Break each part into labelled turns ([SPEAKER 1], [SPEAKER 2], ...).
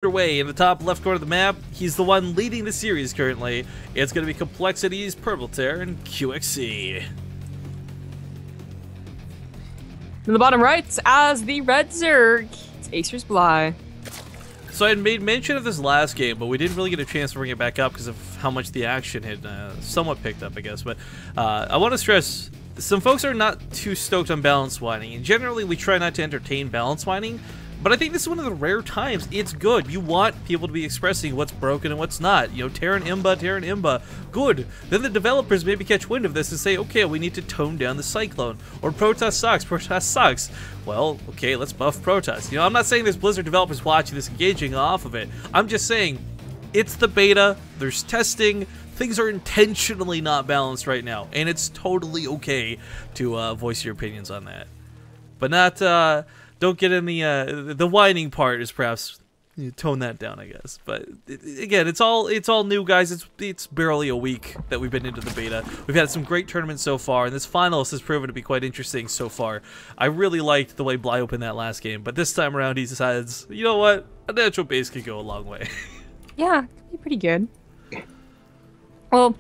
[SPEAKER 1] Underway in the top left corner of the map. He's the one leading the series currently. It's going to be Complexities, Purple Tear, and QXC.
[SPEAKER 2] In the bottom right, as the Red Zerg, it's Acer's Bly.
[SPEAKER 1] So I had made mention of this last game, but we didn't really get a chance to bring it back up because of how much the action had somewhat picked up, I guess. But I want to stress, some folks are not too stoked on balance whining, and generally we try not to entertain balance whining. But I think this is one of the rare times it's good. You want people to be expressing what's broken and what's not. You know, Terran Imba, good. Then the developers maybe catch wind of this and say, okay, we need to tone down the Cyclone. Or Protoss sucks. Well, okay, let's buff Protoss. You know, I'm not saying there's Blizzard developers watching this engaging off of it. I'm just saying, it's the beta, there's testing, things are intentionally not balanced right now. And it's totally okay to voice your opinions on that. But not, don't get in the whining part is perhaps tone that down, I guess. But again, it's all new, guys. It's barely a week that we've been into the beta. We've had some great tournaments so far, and this finals has proven to be quite interesting so far. I really liked the way Bly opened that last game, but this time around he decides, you know what, a natural base could go a long way.
[SPEAKER 2] Yeah, pretty good. Well,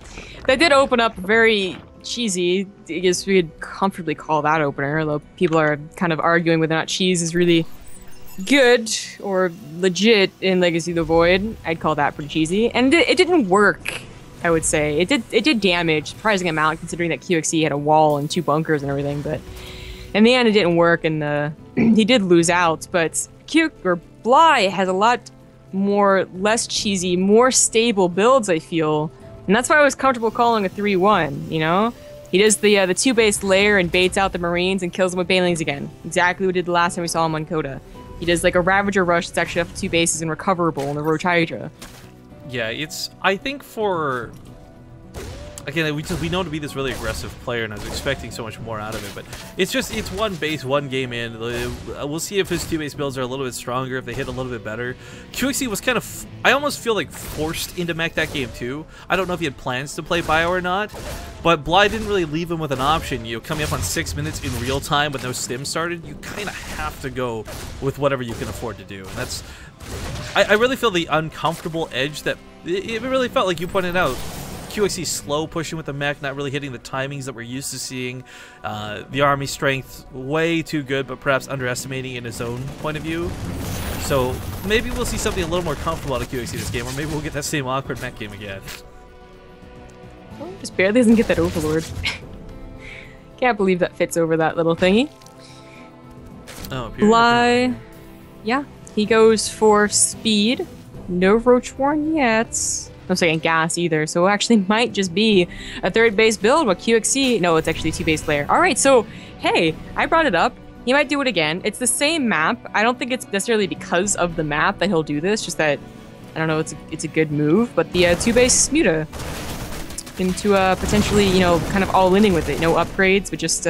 [SPEAKER 2] they did open up very cheesy. I guess we could comfortably call that opener, although people are kind of arguing whether or not cheese is really good or legit in Legacy of the Void. I'd call that pretty cheesy, and it didn't work. I would say it did damage, surprising amount considering that QXC had a wall and 2 bunkers and everything. But in the end, it didn't work, and he did lose out. But Bly has a lot more less cheesy, more stable builds, I feel. And that's why I was comfortable calling a 3-1, you know? He does the 2-base layer and baits out the Marines and kills them with Banelings again. Exactly what we did the last time we saw him on Coda. He does like a Ravager rush that's actually up to 2 bases and recoverable in the Roach Hydra.
[SPEAKER 1] Yeah, I think for... Again, we know to be this really aggressive player, and I was expecting so much more out of it, but it's one base, one game in. We'll see if his 2-base builds are a little bit stronger, if they hit a little bit better. QXC was kind of, I almost feel like forced into mech that game too. I don't know if he had plans to play Bio or not, but Bly didn't really leave him with an option. You know, coming up on 6 minutes in real time with no stim started, you kind of have to go with whatever you can afford to do. And that's, I really feel the uncomfortable edge that, it really felt like you pointed out. QXC slow pushing with the mech, not really hitting the timings that we're used to seeing. The army strength way too good, but perhaps underestimating in his own point of view. So maybe we'll see something a little more comfortable out of QXC this game, or maybe we'll get that same awkward mech game again.
[SPEAKER 2] Well, just barely doesn't get that Overlord. Can't believe that fits over that little thingy.
[SPEAKER 1] Oh,
[SPEAKER 2] Bly, yeah, he goes for speed. No Roach Warren yet. No second gas either, so it actually might just be a 3rd base build with QXC. No, it's actually 2-base layer. All right, so hey, I brought it up. He might do it again. It's the same map. I don't think it's necessarily because of the map that he'll do this, just that, I don't know, it's a good move. But the 2-base Muta into potentially, you know, kind of all-inning with it. No upgrades, but just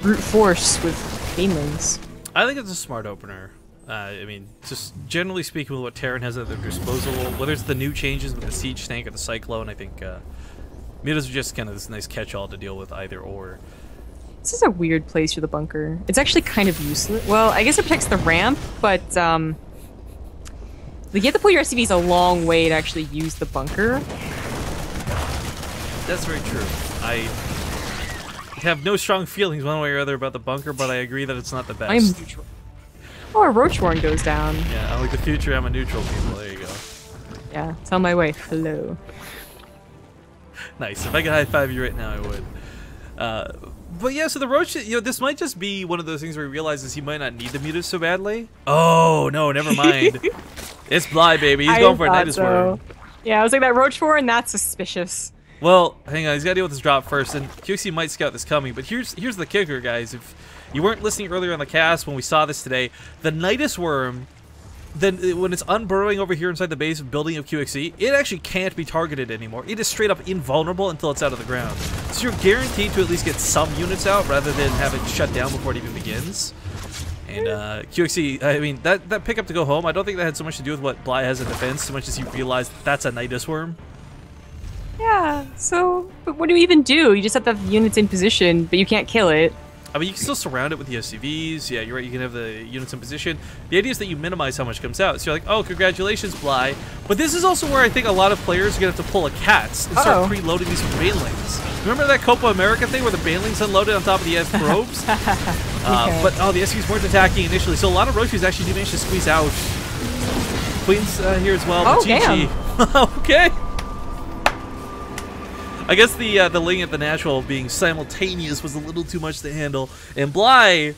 [SPEAKER 2] brute force with Banelings.
[SPEAKER 1] I think it's a smart opener. I mean, just generally speaking with what Terran has at their disposal, whether it's the new changes with the Siege Tank or the Cyclone, I think Mutas are just kind of this nice catch-all to deal with either or.
[SPEAKER 2] This is a weird place for the bunker. It's actually kind of useless. Well, I guess it protects the ramp, but you have to pull your SCVs a long way to actually use the bunker.
[SPEAKER 1] That's very true. I have no strong feelings one way or other about the bunker, but I agree that it's not the best.
[SPEAKER 2] I'm neutral. Oh, a Roach Warren goes down.
[SPEAKER 1] Yeah, I like the future, I'm a neutral people. There you go.
[SPEAKER 2] Yeah, it's on my way. Hello.
[SPEAKER 1] Nice. If I could high-five you right now, I would. But yeah, so the Roach, you know, this might just be one of those things where he realizes he might not need the Mutas so badly. Oh, no, never mind. It's Bly, baby. He's going for a Nidus Worm.
[SPEAKER 2] Yeah, I was like, that Roach Warren, that's suspicious.
[SPEAKER 1] Well, hang on, he's got to deal with this drop first, and QXC might scout this coming, but here's the kicker, guys. If you weren't listening earlier on the cast when we saw this today, the Nidus Worm, then when it's unburrowing over here inside the base building of QXC, it actually can't be targeted anymore. It is straight up invulnerable until it's out of the ground. So you're guaranteed to at least get some units out rather than have it shut down before it even begins. And QXC, I mean, that pickup to go home, I don't think that had so much to do with what Bly has in defense, so much as he realized that's a Nidus Worm.
[SPEAKER 2] Yeah, so but what do you even do? You just have to have units in position, but you can't kill it.
[SPEAKER 1] I mean, you can still surround it with the SCVs. Yeah, you're right. You can have the units in position. The idea is that you minimize how much comes out. So you're like, oh, congratulations, Bly. But this is also where I think a lot of players are going to have to pull a Cats and start preloading these Banelings. Remember that Copa America thing where the Banelings unloaded on top of the probes? But, oh, the SCVs weren't attacking initially. So a lot of Roshis actually do manage to squeeze out. Queen's here as well.
[SPEAKER 2] Oh,
[SPEAKER 1] but GG.
[SPEAKER 2] damn.
[SPEAKER 1] Okay. I guess the Ling at the natural being simultaneous was a little too much to handle. And Bly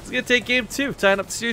[SPEAKER 1] is going to take game 2, tying up the series.